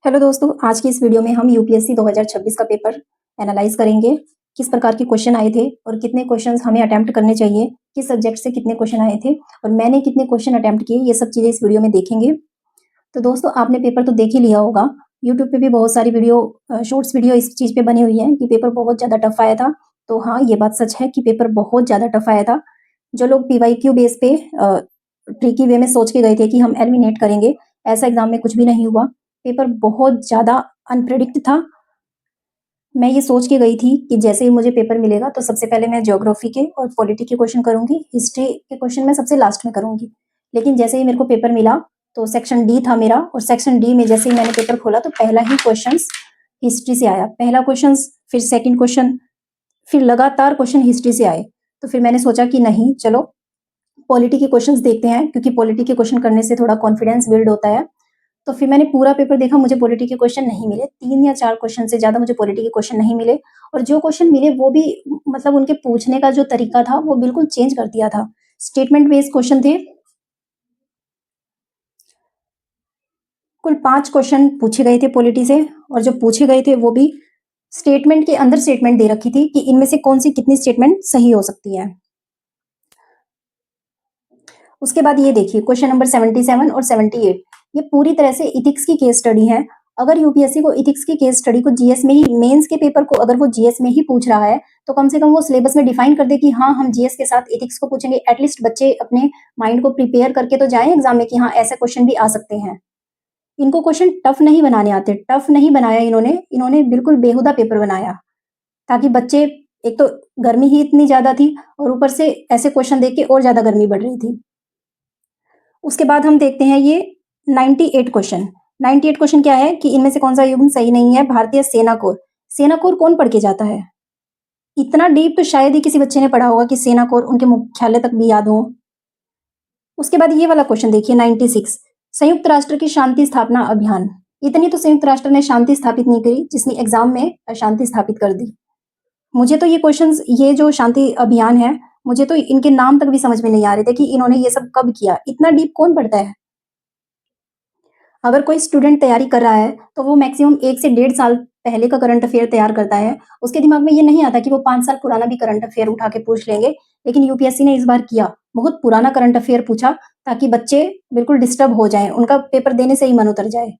Hello दोस्तों, आज की इस वीडियो में हम यूपीएससी 2026 का पेपर एनालाइज करेंगे। किस प्रकार के क्वेश्चन आए थे और कितने क्वेश्चंस हमें अटेम्प्ट करने चाहिए, किस सब्जेक्ट से कितने क्वेश्चन आए थे और मैंने कितने क्वेश्चन अटेम्प्ट किए, ये सब चीज़ें इस वीडियो में देखेंगे। तो दोस्तों, आपने पेपर तो देख ही लिया होगा। यूट्यूब पे भी बहुत सारी शॉर्ट्स वीडियो इस चीज़ पे बनी हुई है कि पेपर बहुत ज़्यादा टफ आया था। तो हाँ, ये बात सच है कि पेपर बहुत ज़्यादा टफ आया था। जो लोग पीवाईक्यू बेस पे ट्रिकी वे में सोच के गए थे कि हम एलिमिनेट करेंगे, ऐसा एग्जाम में कुछ भी नहीं हुआ। पेपर बहुत ज़्यादा अनप्रेडिक्ट था। मैं ये सोच के गई थी कि जैसे ही मुझे पेपर मिलेगा तो सबसे पहले मैं ज्योग्राफी के और पॉलिटी के क्वेश्चन करूँगी, हिस्ट्री के क्वेश्चन मैं सबसे लास्ट में करूँगी। लेकिन जैसे ही मेरे को पेपर मिला तो सेक्शन डी था मेरा, और सेक्शन डी में जैसे ही मैंने पेपर खोला तो पहला ही क्वेश्चंस हिस्ट्री से आया। पहला क्वेश्चंस, फिर सेकंड क्वेश्चन, फिर लगातार क्वेश्चन हिस्ट्री से आए। तो फिर मैंने सोचा कि नहीं, चलो पॉलिटी के क्वेश्चंस देखते हैं, क्योंकि पॉलिटी के क्वेश्चन करने से थोड़ा कॉन्फिडेंस बिल्ड होता है। तो फिर मैंने पूरा पेपर देखा, मुझे पॉलिटी के क्वेश्चन नहीं मिले। 3 या 4 क्वेश्चन से ज़्यादा मुझे पॉलिटी के क्वेश्चन नहीं मिले, और जो क्वेश्चन मिले वो भी मतलब उनके पूछने का जो तरीका था वो बिल्कुल चेंज कर दिया था। स्टेटमेंट बेस्ड क्वेश्चन थे। कुल 5 क्वेश्चन पूछे गए थे पॉलिटी से, और जो पूछे गए थे वो भी स्टेटमेंट के अंदर स्टेटमेंट दे रखी थी कि इनमें से कौन सी कितनी स्टेटमेंट सही हो सकती है। उसके बाद ये देखिए क्वेश्चन नंबर 77 और 78, ये पूरी तरह से इथिक्स की केस स्टडी है। अगर यूपीएससी को इथिक्स की केस स्टडी को जीएस में ही, मेंस के पेपर को अगर वो जीएस में ही पूछ रहा है तो कम से कम वो सिलेबस में डिफाइन कर दे कि हाँ, हम जीएस के साथ इथिक्स को पूछेंगे। एटलीस्ट बच्चे अपने माइंड को प्रिपेयर करके तो जाए एग्जाम में कि हाँ, ऐसे क्वेश्चन भी आ सकते हैं। इनको क्वेश्चन टफ नहीं बनाने आते, टफ नहीं बनाया इन्होंने बिल्कुल बेहुदा पेपर बनाया, ताकि बच्चे, एक तो गर्मी ही इतनी ज्यादा थी और ऊपर से ऐसे क्वेश्चन देख के और ज्यादा गर्मी बढ़ रही थी। उसके बाद हम देखते हैं ये 98 क्वेश्चन। 98 क्वेश्चन क्या है कि इनमें से कौन सा युग्म सही नहीं है। भारतीय सेना कोर, सेना कोर कौन पढ़ के जाता है? इतना डीप तो शायद ही किसी बच्चे ने पढ़ा होगा कि सेना कोर उनके मुख्यालय तक भी याद हो। उसके बाद ये वाला क्वेश्चन देखिए 96, संयुक्त राष्ट्र की शांति स्थापना अभियान। इतनी तो संयुक्त राष्ट्र ने शांति स्थापित नहीं करी जितनी एग्जाम में अशांति स्थापित कर दी। मुझे तो ये क्वेश्चंस, ये जो शांति अभियान है, मुझे तो इनके नाम तक भी समझ में नहीं आ रहे थे कि इन्होंने ये सब कब किया। इतना डीप कौन पढ़ता है? अगर कोई स्टूडेंट तैयारी कर रहा है तो वो मैक्सिमम 1 से 1.5 साल पहले का करंट अफेयर तैयार करता है। उसके दिमाग में ये नहीं आता कि वो 5 साल पुराना भी करंट अफेयर उठा के पूछ लेंगे। लेकिन यूपीएससी ने इस बार किया, बहुत पुराना करंट अफेयर पूछा ताकि बच्चे बिल्कुल डिस्टर्ब हो जाएं, उनका पेपर देने से ही मन उतर जाए।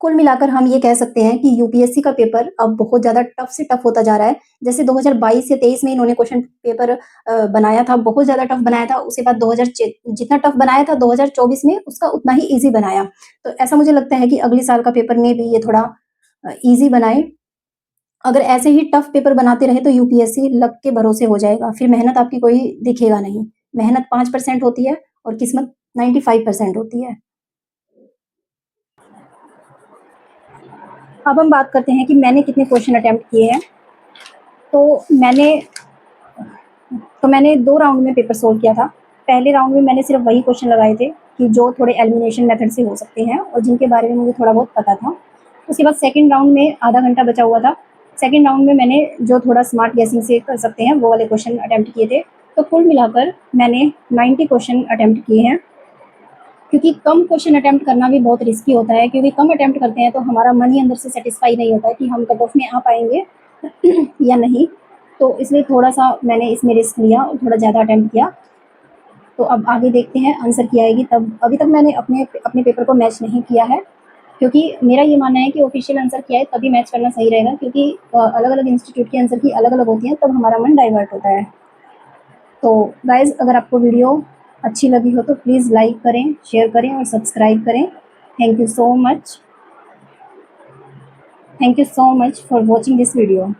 कुल मिलाकर हम ये कह सकते हैं कि यूपीएससी का पेपर अब बहुत ज़्यादा टफ से टफ होता जा रहा है। जैसे 2022 या 23 में इन्होंने क्वेश्चन पेपर बनाया था, बहुत ज़्यादा टफ बनाया था। उसके बाद 2000 जितना टफ बनाया था 2024 में उसका उतना ही ईजी बनाया। तो ऐसा मुझे लगता है कि अगले साल का पेपर में भी ये थोड़ा ईजी बनाए। अगर ऐसे ही टफ पेपर बनाते रहे तो यूपीएससी लक के भरोसे हो जाएगा, फिर मेहनत आपकी कोई दिखेगा नहीं। मेहनत 5% होती है और किस्मत 95% होती है। अब हम बात करते हैं कि मैंने कितने क्वेश्चन अटेम्प्ट किए हैं। तो मैंने 2 राउंड में पेपर सोल्व किया था। पहले राउंड में मैंने सिर्फ वही क्वेश्चन लगाए थे कि जो थोड़े एलिमिनेशन मेथड से हो सकते हैं और जिनके बारे में मुझे थोड़ा बहुत पता था। उसके बाद सेकंड राउंड में आधा घंटा बचा हुआ था। सेकंड राउंड में मैंने जो थोड़ा स्मार्ट गेसिंग से कर सकते हैं वो वाले क्वेश्चन अटेम्प्ट किए थे। तो कुल मिलाकर मैंने 90 क्वेश्चन अटेम्प्ट किए हैं। क्योंकि कम क्वेश्चन अटेम्प्ट करना भी बहुत रिस्की होता है, क्योंकि कम अटेम्प्ट करते हैं तो हमारा मन ही अंदर से सेटिस्फाई नहीं होता है कि हम कट ऑफ में आ पाएंगे या नहीं। तो इसलिए थोड़ा सा मैंने इसमें रिस्क लिया और थोड़ा ज़्यादा अटेम्प्ट किया। तो अब आगे देखते हैं आंसर की आएगी तब। अभी तक मैंने अपने अपने पेपर को मैच नहीं किया है, क्योंकि मेरा ये मानना है कि ऑफिशियल आंसर किया है तभी मैच करना सही रहेगा, क्योंकि अलग अलग इंस्टीट्यूट की आंसर की अलग अलग होती हैं, तब हमारा मन डाइवर्ट होता है। तो गाइज़, अगर आपको वीडियो अच्छी लगी हो तो प्लीज़ लाइक करें, शेयर करें और सब्सक्राइब करें। Thank you so much for watching this video.